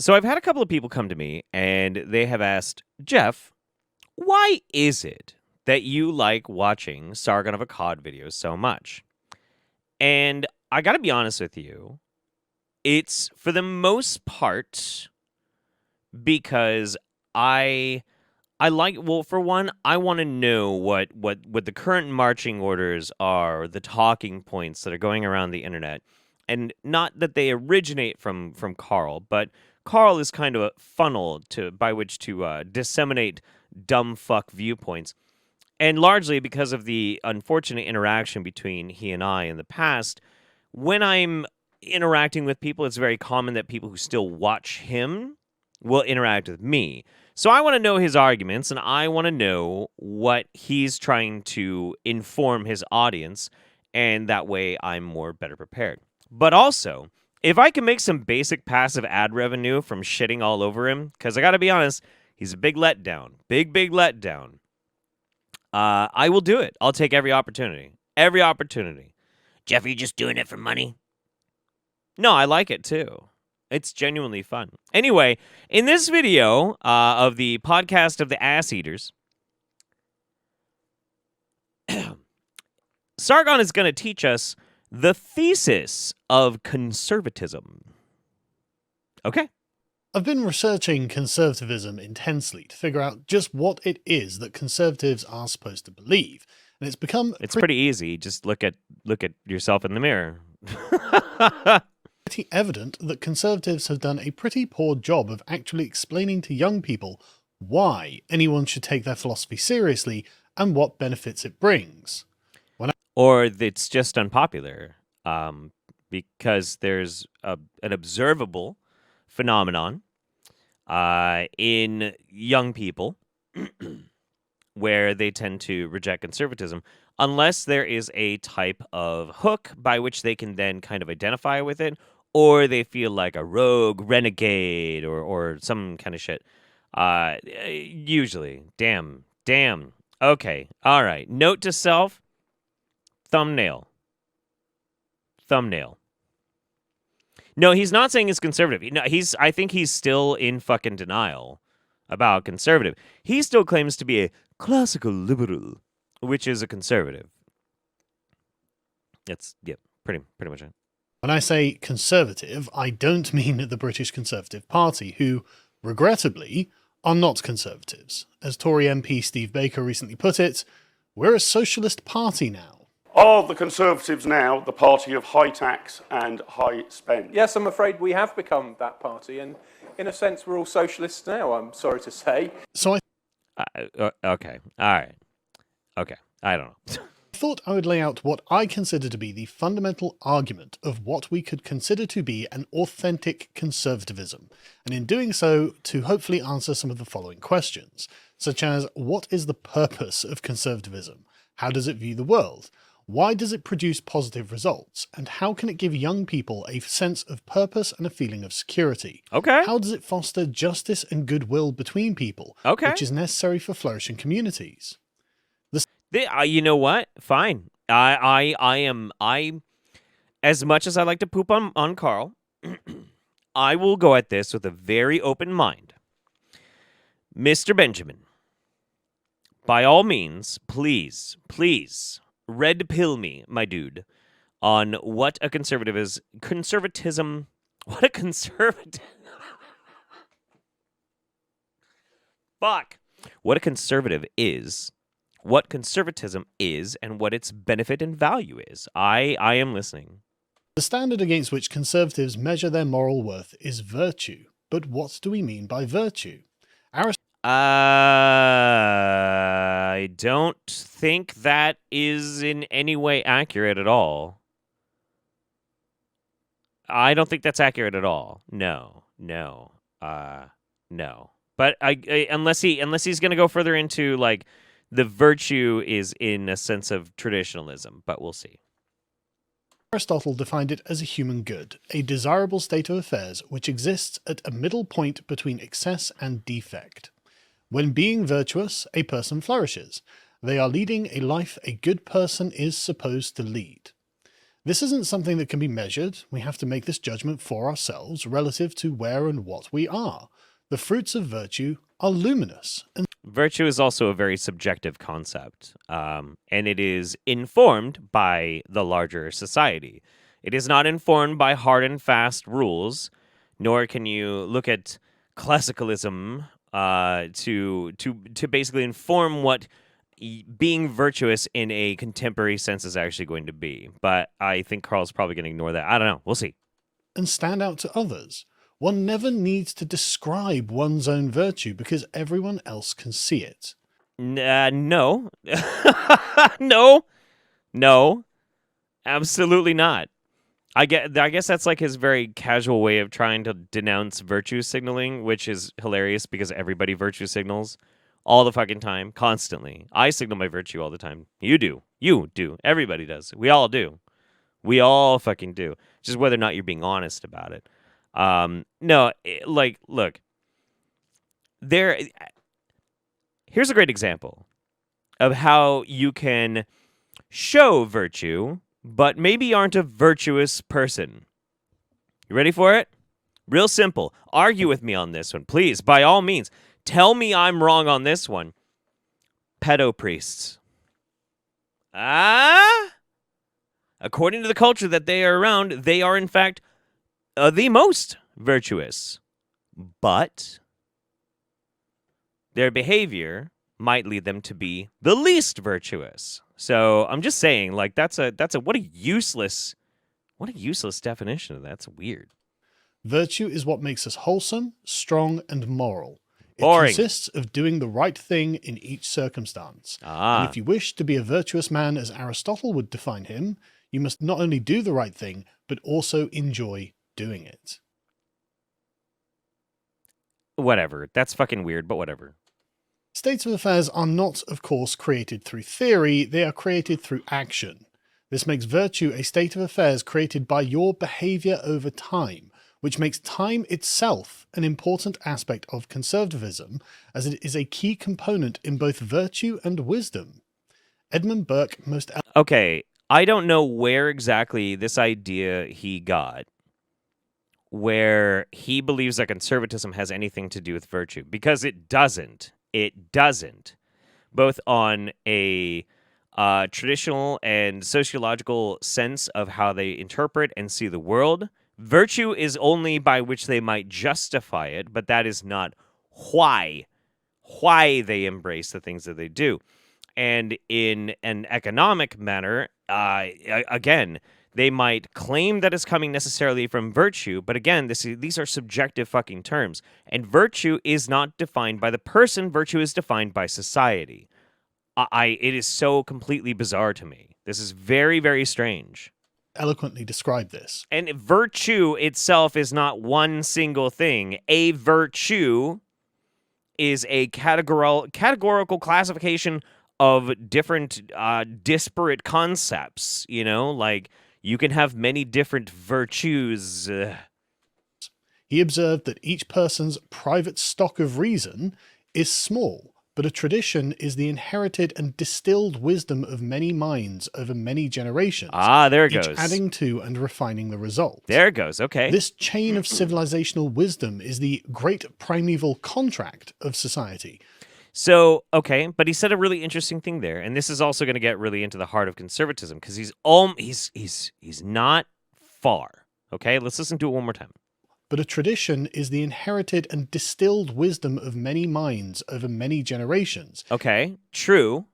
So I've had a couple of people come to me and they have asked, Jeff, why is it that you like watching Sargon of Akkad videos so much? And I got to be honest with you, it's for the most part because I like, well, for one, I want to know what the current marching orders are, the talking points that are going around the internet. And not that they originate from Carl, but Carl is kind of a funnel by which to disseminate dumb fuck viewpoints. And largely because of the unfortunate interaction between he and I in the past, when I'm interacting with people, it's very common that people who still watch him will interact with me. So I want to know his arguments, and I want to know what he's trying to inform his audience, and that way I'm better prepared. But also, if I can make some basic passive ad revenue from shitting all over him, because I got to be honest, he's a big letdown. Big letdown. I will do it. I'll take every opportunity. Every opportunity. Jeff, are you just doing it for money? No, I like it too. It's genuinely fun. Anyway, in this video of the podcast of the Ass Eaters, Sargon is going to teach us the thesis of conservatism. Okay. I've been researching conservatism intensely to figure out just what it is that conservatives are supposed to believe, and it's become pretty easy. Just look at yourself in the mirror. pretty evident that conservatives have done a pretty poor job of actually explaining to young people why anyone should take their philosophy seriously and what benefits it brings. Or it's just unpopular, because there's an observable phenomenon in young people where they tend to reject conservatism unless there is a type of hook by which they can then kind of identify with it, or they feel like a rogue renegade or some kind of shit. Usually. Damn. Okay. All right. Note to self. Thumbnail. No, he's not saying it's conservative. No, I think he's still in fucking denial about conservative. He still claims to be a classical liberal, which is a conservative. That's, yeah, pretty much it. When I say conservative, I don't mean the British Conservative Party, who, regrettably, are not conservatives. As Tory MP Steve Baker recently put it, we're a socialist party now. Are the Conservatives now the party of high tax and high spend? Yes, I'm afraid we have become that party, and in a sense we're all socialists now, I'm sorry to say. So okay, all right. Okay, I don't know. I thought I would lay out what I consider to be the fundamental argument of what we could consider to be an authentic conservatism, and in doing so, to hopefully answer some of the following questions, such as what is the purpose of conservatism? How does it view the world? Why does it produce positive results? And how can it give young people a sense of purpose and a feeling of security? Okay. How does it foster justice and goodwill between people, which is necessary for flourishing communities? You know what? Fine. I as much as I like to poop on Carl, I will go at this with a very open mind. Mr. Benjamin, by all means, please, red pill me, my dude, on what a conservative is. Conservatism. What a conservative. Fuck. What a conservative is, what conservatism is, and what its benefit and value is. I am listening. The standard against which conservatives measure their moral worth is virtue. But what do we mean by virtue? I don't think that is in any way accurate at all. I don't think that's accurate at all. No. But unless he's going to go further into like the virtue is in a sense of traditionalism, but we'll see. Aristotle defined it as a human good, a desirable state of affairs which exists at a middle point between excess and defect. When being virtuous, a person flourishes. They are leading a life a good person is supposed to lead. This isn't something that can be measured. We have to make this judgment for ourselves relative to where and what we are. The fruits of virtue are luminous, and Virtue is also a very subjective concept, and it is informed by the larger society. It is not informed by hard and fast rules, nor can you look at classicalism to basically inform what being virtuous in a contemporary sense is actually going to be. But I think Carl's probably going to ignore that. I don't know. We'll see. stand out to others. One never needs to describe one's own virtue because everyone else can see it. No. No. Absolutely not. I guess that's like his very casual way of trying to denounce virtue signaling, which is hilarious because everybody virtue signals all the fucking time, constantly. I signal my virtue all the time. You do. You do. Everybody does. We all do. We all fucking do. Just whether or not you're being honest about it. Look. Here's a great example of how you can show virtue, but maybe aren't a virtuous person. You ready for it? Real simple. Argue with me on this one, please. By all means. Tell me I'm wrong on this one. Pedo priests. According to the culture that they are around, they are in fact the most virtuous. But their behavior might lead them to be the least virtuous. So I'm just saying, like, what a useless definition of that. That's weird. Virtue is what makes us wholesome, strong, and moral. It Boring. consists of doing the right thing in each circumstance. And if you wish to be a virtuous man as Aristotle would define him, you must not only do the right thing, but also enjoy doing it. Whatever. That's fucking weird, but whatever. States of affairs are not, of course, created through theory, they are created through action. This makes virtue a state of affairs created by your behavior over time, which makes time itself an important aspect of conservatism, as it is a key component in both virtue and wisdom. Edmund Burke Okay, I don't know where exactly this idea he got, where he believes that conservatism has anything to do with virtue, because it doesn't. It doesn't. Both on a traditional and sociological sense of how they interpret and see the world. Virtue is only by which they might justify it, but that is not why they embrace the things that they do. And in an economic manner, again, they might claim that it's coming necessarily from virtue, but again, these are subjective fucking terms. And virtue is not defined by the person, virtue is defined by society. It is so completely bizarre to me. This is very, very strange. eloquently describe this. And virtue itself is not one single thing. A virtue is a categorical classification of different disparate concepts, you know? Like, you can have many different virtues. He observed that each person's private stock of reason is small, but a tradition is the inherited and distilled wisdom of many minds over many generations. There it each goes. adding to and refining the result. There it goes, okay. This chain of civilizational wisdom is the great primeval contract of society. So, okay, but he said a really interesting thing there, and this is also going to get really into the heart of conservatism, because he's not far. Okay, let's listen to it one more time. But a tradition is the inherited and distilled wisdom of many minds over many generations. Okay, true,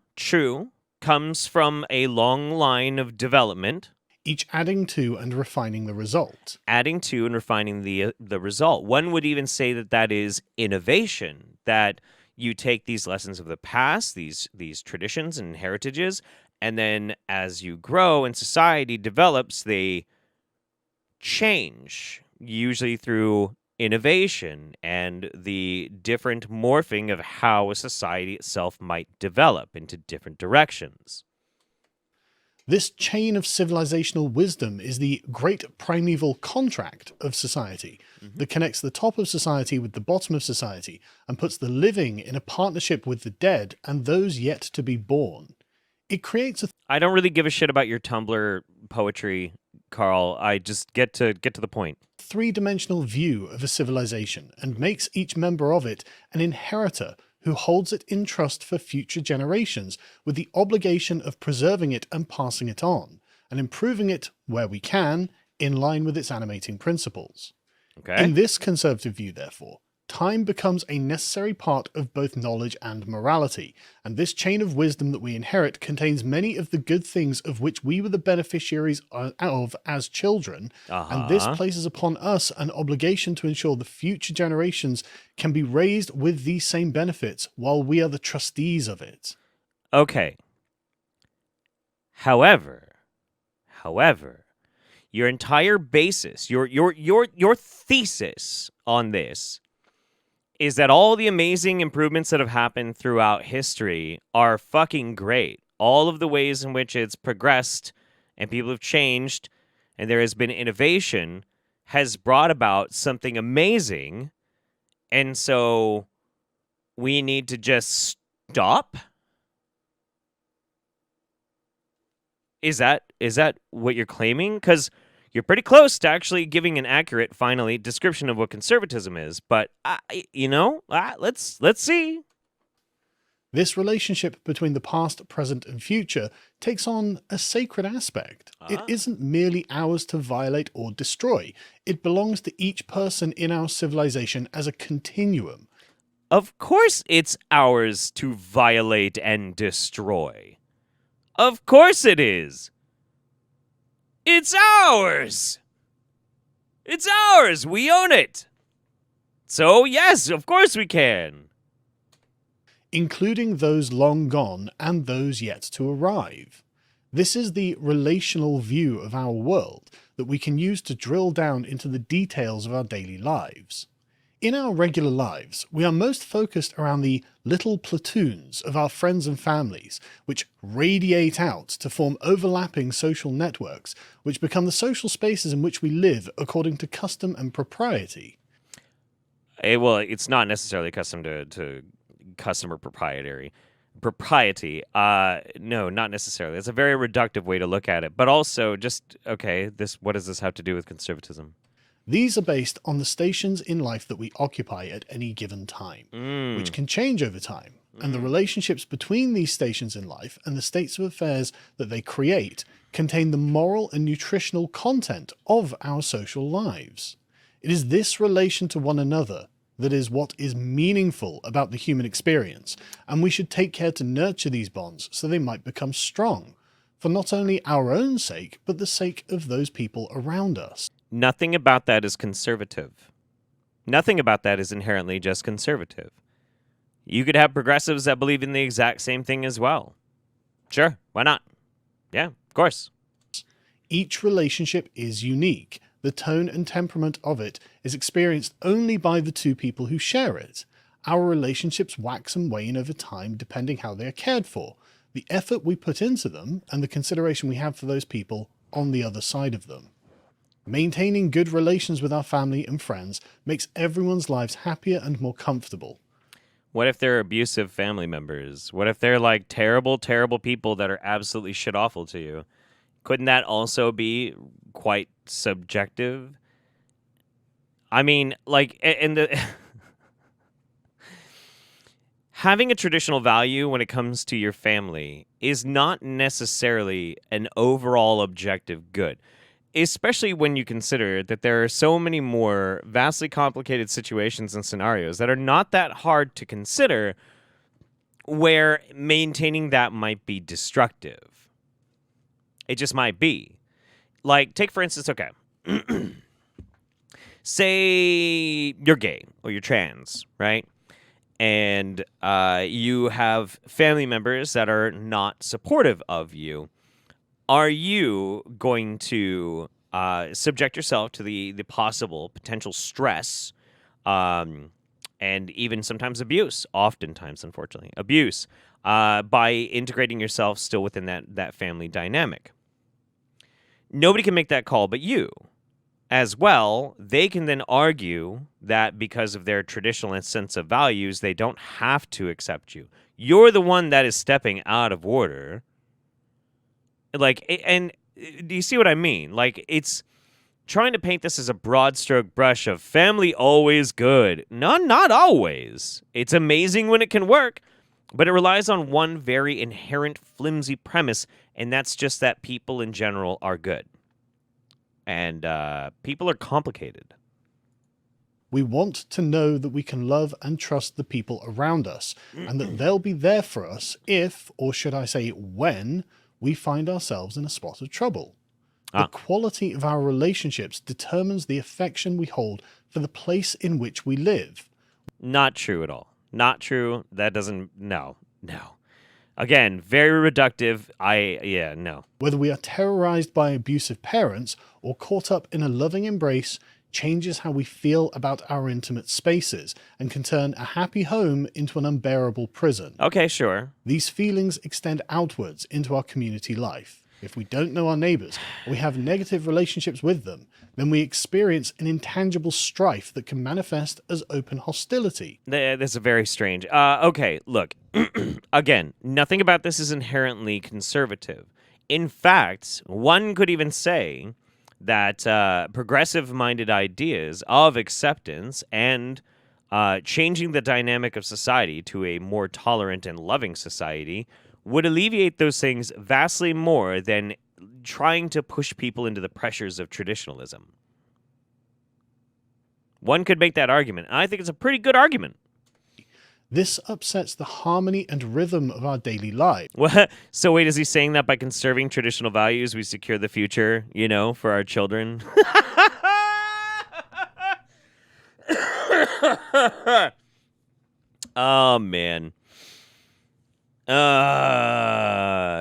comes from a long line of development. Each adding to and refining the result. Adding to and refining the result. One would even say that that is innovation, that you take these lessons of the past, these traditions and heritages, and then as you grow and society develops, they change, usually through innovation and the different morphing of how a society itself might develop into different directions. This chain of civilizational wisdom is the great primeval contract of society that connects the top of society with the bottom of society and puts the living in a partnership with the dead and those yet to be born. It creates a... I don't really give a shit about your Tumblr poetry. Carl. I just get to the point. Three-dimensional view of a civilization and makes each member of it an inheritor who holds it in trust for future generations with the obligation of preserving it and passing it on, and improving it where we can, in line with its animating principles. Okay. In this conservative view, therefore, time becomes a necessary part of both knowledge and morality, and this chain of wisdom that we inherit contains many of the good things of which we were the beneficiaries of as children, and this places upon us an obligation to ensure the future generations can be raised with these same benefits while we are the trustees of it. Okay. However, your entire basis, your thesis on this is that all the amazing improvements that have happened throughout history are fucking great. All of the ways in which it's progressed and people have changed and there has been innovation has brought about something amazing. And so we need to just stop? Is that what you're claiming? Because you're pretty close to actually giving an accurate, finally, description of what conservatism is. But let's see. This relationship between the past, present, and future takes on a sacred aspect. It isn't merely ours to violate or destroy. It belongs to each person in our civilization as a continuum. Of course it's ours to violate and destroy. Of course it is. It's ours. It's ours. We own it. So, yes, of course we can. Including those long gone and those yet to arrive. This is the relational view of our world that we can use to drill down into the details of our daily lives. In our regular lives, we are most focused around the little platoons of our friends and families, which radiate out to form overlapping social networks, which become the social spaces in which we live according to custom and propriety. Well, it's not necessarily custom to customer propriety. No, not necessarily. It's a very reductive way to look at it. But also, just, okay, what does this have to do with conservatism? These are based on the stations in life that we occupy at any given time, which can change over time, and the relationships between these stations in life and the states of affairs that they create contain the moral and nutritional content of our social lives. It is this relation to one another that is what is meaningful about the human experience, and we should take care to nurture these bonds so they might become strong, for not only our own sake, but the sake of those people around us. Nothing about that is conservative. Nothing about that is inherently just conservative. You could have progressives that believe in the exact same thing as well. Sure, why not? Yeah, of course. Each relationship is unique. The tone and temperament of it is experienced only by the two people who share it. Our relationships wax and wane over time depending how they are cared for, the effort we put into them, and the consideration we have for those people on the other side of them. Maintaining good relations with our family and friends makes everyone's lives happier and more comfortable. What if they're abusive family members? What if they're like terrible, terrible people that are absolutely shit awful to you? Couldn't that also be quite subjective? I mean, like, and the having a traditional value when it comes to your family is not necessarily an overall objective good, especially when you consider that there are so many more vastly complicated situations and scenarios that are not that hard to consider where maintaining that might be destructive. It just might be. Like, take for instance, okay, say you're gay or you're trans, right? And you have family members that are not supportive of you. Are you going to subject yourself to the possible potential stress and even sometimes abuse, oftentimes, unfortunately, abuse, by integrating yourself still within that family dynamic? Nobody can make that call but you. As well, they can then argue that because of their traditional sense of values, they don't have to accept you. You're the one that is stepping out of order. Like, and do you see what I mean? Like, it's trying to paint this as a broad stroke brush of family always good. No, not always. It's amazing when it can work, but it relies on one very inherent flimsy premise, and that's just that people in general are good. And people are complicated. We want to know that we can love and trust the people around us, and that they'll be there for us if, or should I say when, we find ourselves in a spot of trouble. The quality of our relationships determines the affection we hold for the place in which we live. Not true at all. Not true. That doesn't... No. Again, very reductive. No. Whether we are terrorized by abusive parents or caught up in a loving embrace changes how we feel about our intimate spaces and can turn a happy home into an unbearable prison. Okay, sure. These feelings extend outwards into our community life. If we don't know our neighbours or we have negative relationships with them, then we experience an intangible strife that can manifest as open hostility. This is very strange. Okay, look. Again, nothing about this is inherently conservative. In fact, one could even say that progressive-minded ideas of acceptance and changing the dynamic of society to a more tolerant and loving society would alleviate those things vastly more than trying to push people into the pressures of traditionalism. One could make that argument, and I think it's a pretty good argument. This upsets the harmony and rhythm of our daily lives. What? So wait, is he saying that by conserving traditional values, we secure the future, for our children? Oh, man.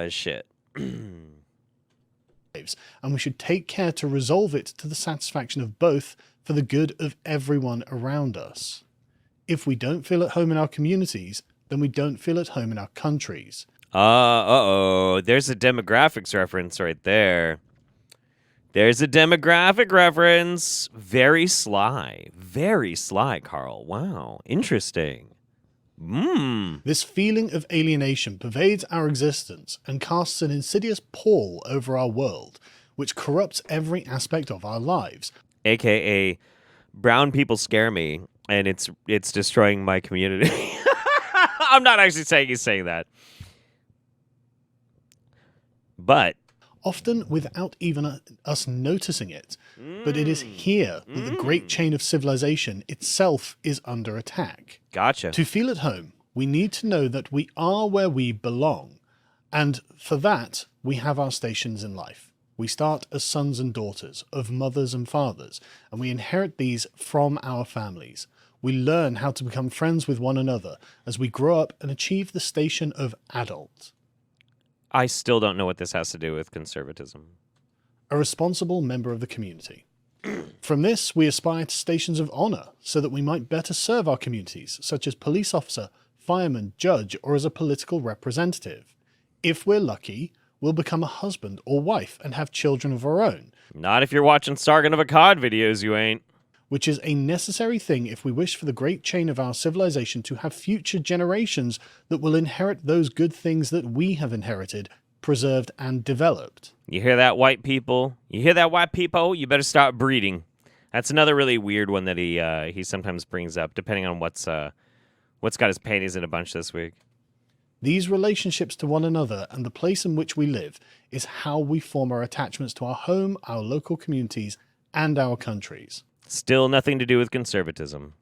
Shit. And we should take care to resolve it to the satisfaction of both for the good of everyone around us. If we don't feel at home in our communities, then we don't feel at home in our countries. Uh-oh. There's a demographics reference right there. There's a demographic reference. Very sly. Very sly, Carl. Wow. Interesting. This feeling of alienation pervades our existence and casts an insidious pall over our world, which corrupts every aspect of our lives. AKA, brown people scare me, and it's destroying my community. I'm not actually saying he's saying that. But often without even us noticing it. But it is here that the great chain of civilization itself is under attack. Gotcha. To feel at home, we need to know that we are where we belong. And for that, we have our stations in life. We start as sons and daughters of mothers and fathers, and we inherit these from our families. We learn how to become friends with one another as we grow up and achieve the station of adult. I still don't know what this has to do with conservatism. A responsible member of the community. From this, we aspire to stations of honour so that we might better serve our communities, such as police officer, fireman, judge, or as a political representative. If we're lucky, we'll become a husband or wife and have children of our own. Not if you're watching Sargon of Akkad videos, you ain't. Which is a necessary thing if we wish for the great chain of our civilization to have future generations that will inherit those good things that we have inherited, preserved, and developed. You hear that, white people? You hear that, white people? You better start breeding. That's another really weird one that he sometimes brings up, depending on what's got his panties in a bunch this week. These relationships to one another and the place in which we live is how we form our attachments to our home, our local communities, and our countries. Still nothing to do with conservatism.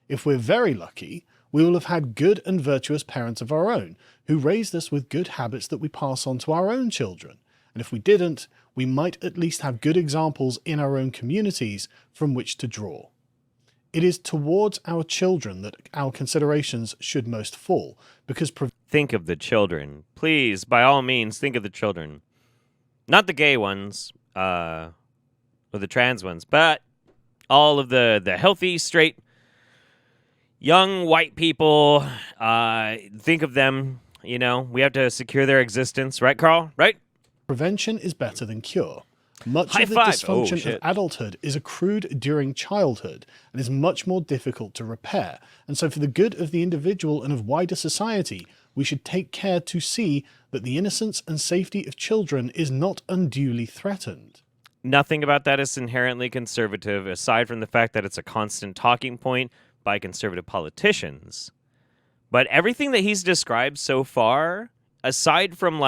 If we're very lucky, we will have had good and virtuous parents of our own, who raised us with good habits that we pass on to our own children. And if we didn't, we might at least have good examples in our own communities from which to draw. It is towards our children that our considerations should most fall, because think of the children. Please, by all means, think of the children. Not the gay ones, or the trans ones, but all of the healthy, straight, young white people. Think of them, we have to secure their existence. Right, Carl? Right? Prevention is better than cure. Much High of the five. dysfunction of adulthood is accrued during childhood and is much more difficult to repair. And so for the good of the individual and of wider society, we should take care to see that the innocence and safety of children is not unduly threatened. Nothing about that is inherently conservative, aside from the fact that it's a constant talking point by conservative politicians. But everything that he's described so far, aside from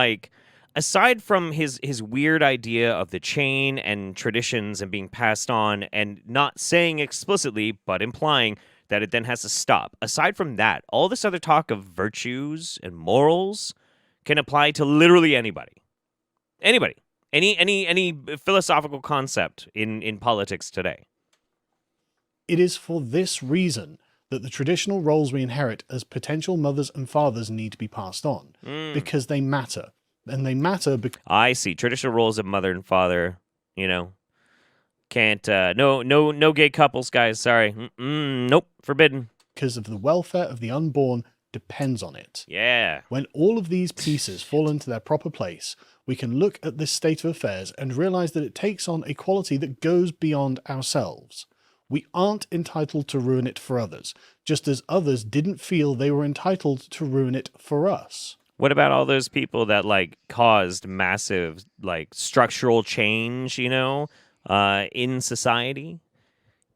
his weird idea of the chain and traditions and being passed on and not saying explicitly but implying that it then has to stop. Aside from that, all this other talk of virtues and morals can apply to literally anybody. Anybody. Any philosophical concept in politics today. It is for this reason that the traditional roles we inherit as potential mothers and fathers need to be passed on, because they matter. And they matter because... I see. Traditional roles of mother and father, can't, no gay couples, guys, sorry. Nope, forbidden. Because of the welfare of the unborn depends on it. Yeah. When all of these pieces fall into their proper place, we can look at this state of affairs and realize that it takes on a quality that goes beyond ourselves. We aren't entitled to ruin it for others, just as others didn't feel they were entitled to ruin it for us. What about all those people that caused massive structural change, in society?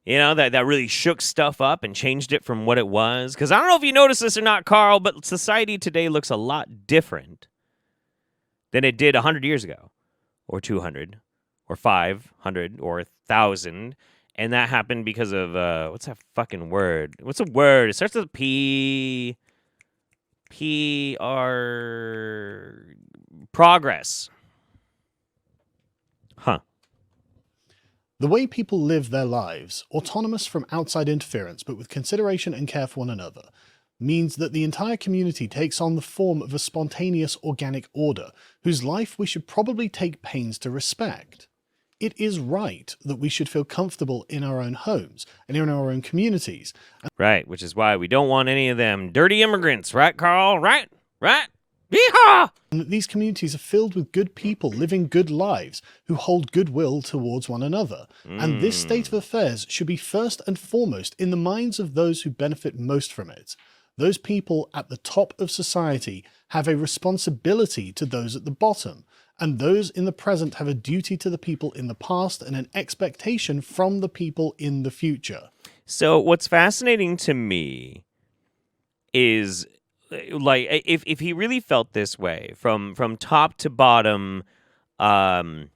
That really shook stuff up and changed it from what it was. Because I don't know if you noticed this or not, Carl, but society today looks a lot different than it did 100 years ago, or 200, or 500, or 1,000. And that happened because of, what's that fucking word? What's a word? It starts with a P... progress. Huh. The way people live their lives, autonomous from outside interference but with consideration and care for one another, means that the entire community takes on the form of a spontaneous organic order, whose life we should probably take pains to respect. It is right that we should feel comfortable in our own homes and in our own communities. Right, which is why we don't want any of them dirty immigrants, right, Carl? Right? Yeehaw! And that these communities are filled with good people living good lives who hold goodwill towards one another. And this state of affairs should be first and foremost in the minds of those who benefit most from it. Those people at the top of society have a responsibility to those at the bottom, and those in the present have a duty to the people in the past and an expectation from the people in the future. So what's fascinating to me is, if he really felt this way from top to bottom, giving,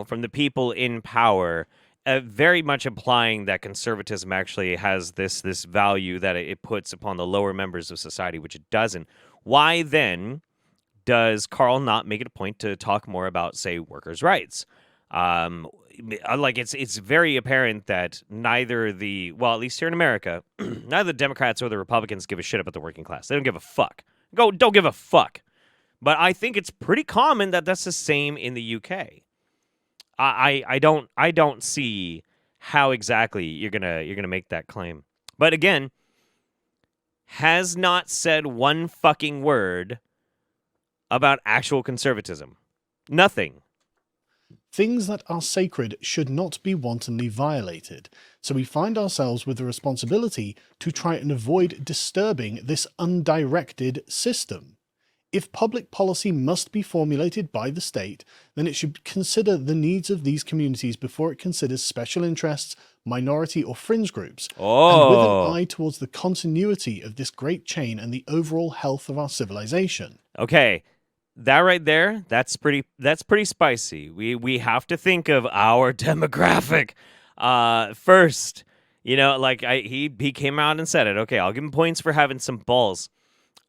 from the people in power, very much implying that conservatism actually has this value that it puts upon the lower members of society, which it doesn't. Why then does Carl not make it a point to talk more about, say, workers' rights? It's very apparent that neither at least here in America, neither the Democrats or the Republicans give a shit about the working class. They don't give a fuck. Don't give a fuck. But I think it's pretty common that that's the same in the UK. I don't see how exactly you're gonna make that claim. But again, has not said one fucking word about actual conservatism. Nothing. Things that are sacred should not be wantonly violated, so we find ourselves with the responsibility to try and avoid disturbing this undirected system. If public policy must be formulated by the state, then it should consider the needs of these communities before it considers special interests, minority or fringe groups, and with an eye towards the continuity of this great chain and the overall health of our civilization. Okay, that right there, that's pretty spicy. We have to think of our demographic first. He came out and said it. Okay, I'll give him points for having some balls.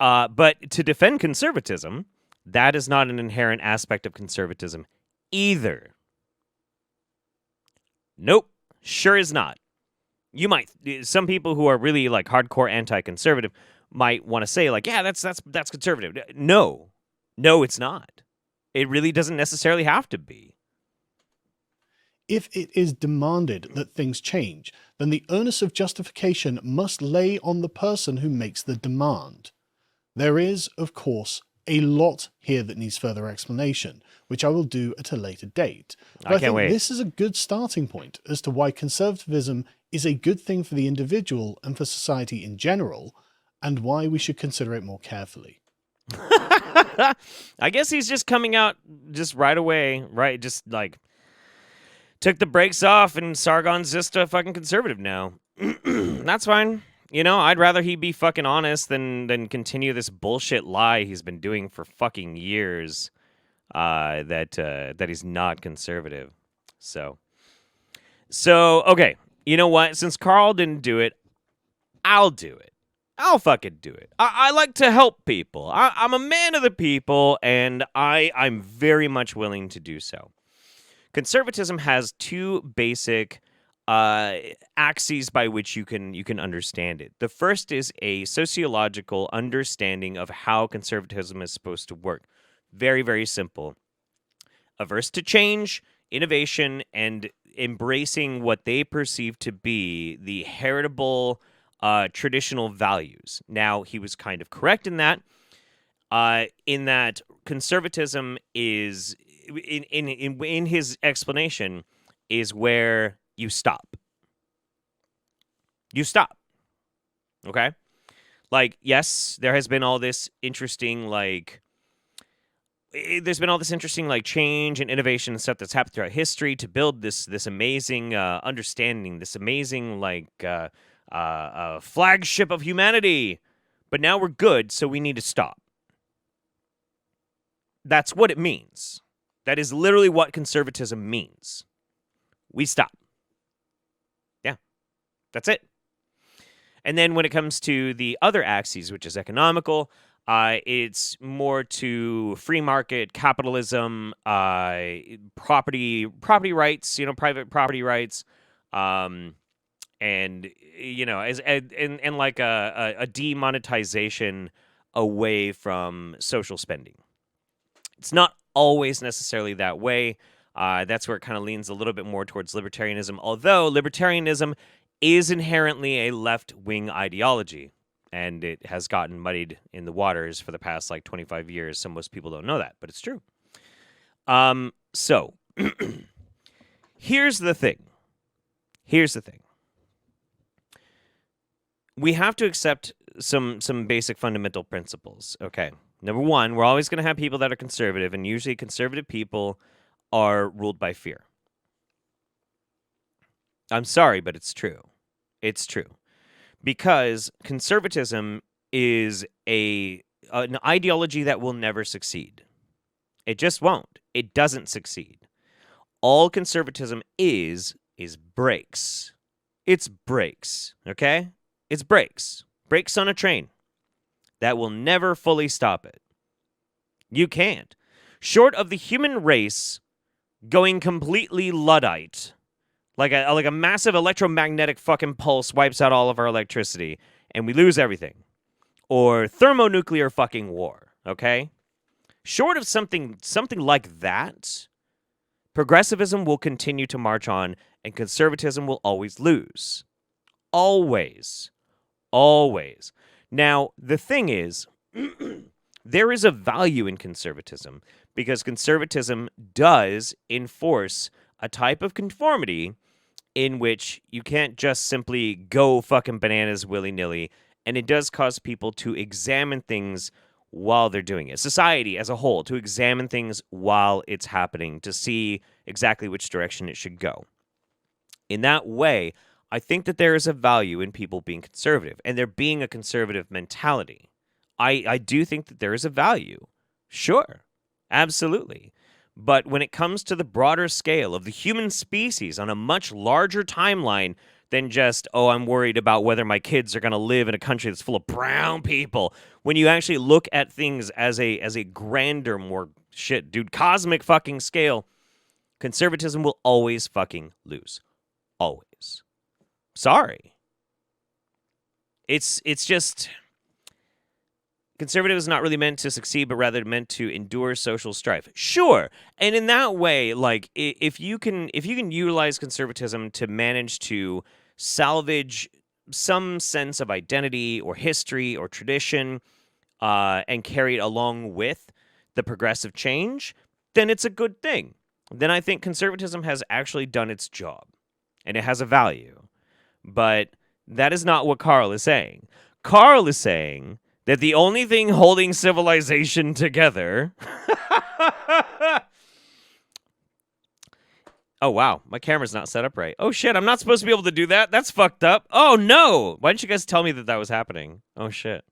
But to defend conservatism, that is not an inherent aspect of conservatism either. Nope, sure is not. Some people who are really hardcore anti-conservative might want to say yeah, that's conservative. No, it's not. It really doesn't necessarily have to be. If it is demanded that things change, then the onus of justification must lay on the person who makes the demand. There is, of course, a lot here that needs further explanation, which I will do at a later date. But I think wait. This is a good starting point as to why conservatism is a good thing for the individual and for society in general, and why we should consider it more carefully. I guess he's just coming out just right away, right? Just like took the brakes off, and Sargon's just a fucking conservative now. That's fine. You know, I'd rather he be fucking honest than continue this bullshit lie he's been doing for fucking years. That he's not conservative. So okay. You know what? Since Carl didn't do it, I'll do it. I'll fucking do it. I like to help people. I'm a man of the people, and I'm very much willing to do so. Conservatism has two basic axes by which you can understand it. The first is a sociological understanding of how conservatism is supposed to work. Very, very simple. Averse to change, innovation, and embracing what they perceive to be the heritable traditional values. Now, he was kind of correct in that conservatism is, in his explanation, is where you stop. You stop. Okay? Like, yes, there has been all this interesting, change and innovation and stuff that's happened throughout history to build this amazing understanding, this amazing flagship of humanity. But now we're good, so we need to stop. That's what it means. That is literally what conservatism means. We stop. Yeah, that's it. And then when it comes to the other axes, which is economical, it's more to free market capitalism, property rights, private property rights, and like a demonetization away from social spending. It's not always necessarily that way. That's where it kind of leans a little bit more towards libertarianism, although libertarianism is inherently a left-wing ideology. And it has gotten muddied in the waters for the past 25 years. So most people don't know that, but it's true. So here's the thing. We have to accept some basic fundamental principles. Okay. Number one, we're always going to have people that are conservative, and usually conservative people are ruled by fear. I'm sorry, but it's true. It's true. Because conservatism is an ideology that will never succeed. It just won't. It doesn't succeed. All conservatism is brakes. It's brakes, okay? It's brakes. Brakes on a train. That will never fully stop it. You can't. Short of the human race going completely Luddite, like a massive electromagnetic fucking pulse wipes out all of our electricity, and we lose everything. Or thermonuclear fucking war, okay? Short of something like that, progressivism will continue to march on, and conservatism will always lose. Always. Always. Now, the thing is, there is a value in conservatism, because conservatism does enforce a type of conformity in which you can't just simply go fucking bananas willy-nilly, and it does cause people to examine things while they're doing it. Society as a whole, to examine things while it's happening, to see exactly which direction it should go. In that way, I think that there is a value in people being conservative, and there being a conservative mentality. I do think that there is a value. Sure, absolutely. But when it comes to the broader scale of the human species on a much larger timeline than just, I'm worried about whether my kids are going to live in a country that's full of brown people, when you actually look at things as a grander, more cosmic fucking scale, conservatism will always fucking lose. Always. Sorry. It's just... Conservative is not really meant to succeed, but rather meant to endure social strife. Sure, and in that way, if you can utilize conservatism to manage to salvage some sense of identity or history or tradition, and carry it along with the progressive change, then it's a good thing. Then I think conservatism has actually done its job, and it has a value. But that is not what Carl is saying. Carl is saying that the only thing holding civilization together. Oh, wow. My camera's not set up right. Oh, shit. I'm not supposed to be able to do that. That's fucked up. Oh, no. Why didn't you guys tell me that that was happening? Oh, shit.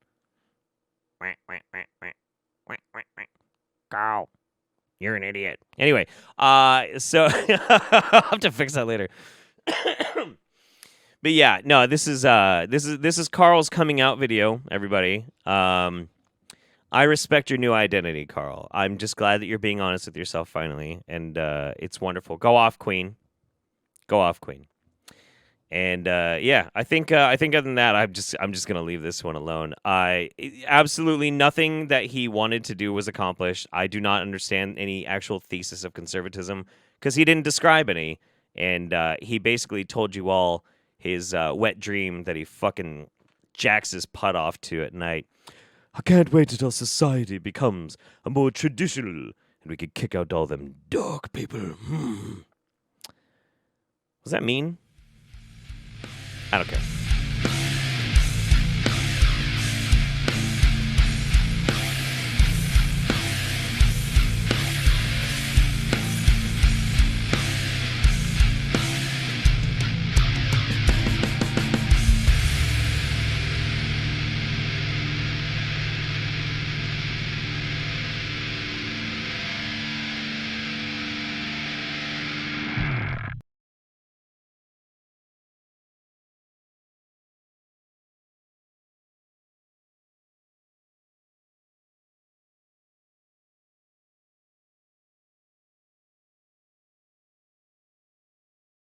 Carl, you're an idiot. Anyway, so I'll have to fix that later. But yeah, no, this is Carl's coming out video, everybody. I respect your new identity, Carl. I'm just glad that you're being honest with yourself finally, and it's wonderful. Go off, Queen. Go off, Queen. And yeah, I think other than that, I'm just gonna leave this one alone. Absolutely nothing that he wanted to do was accomplished. I do not understand any actual thesis of conservatism because he didn't describe any, and he basically told you all his wet dream that he fucking jacks his putt off to at night. I can't wait until society becomes a more traditional and we can kick out all them dog people. Was that mean? I don't care.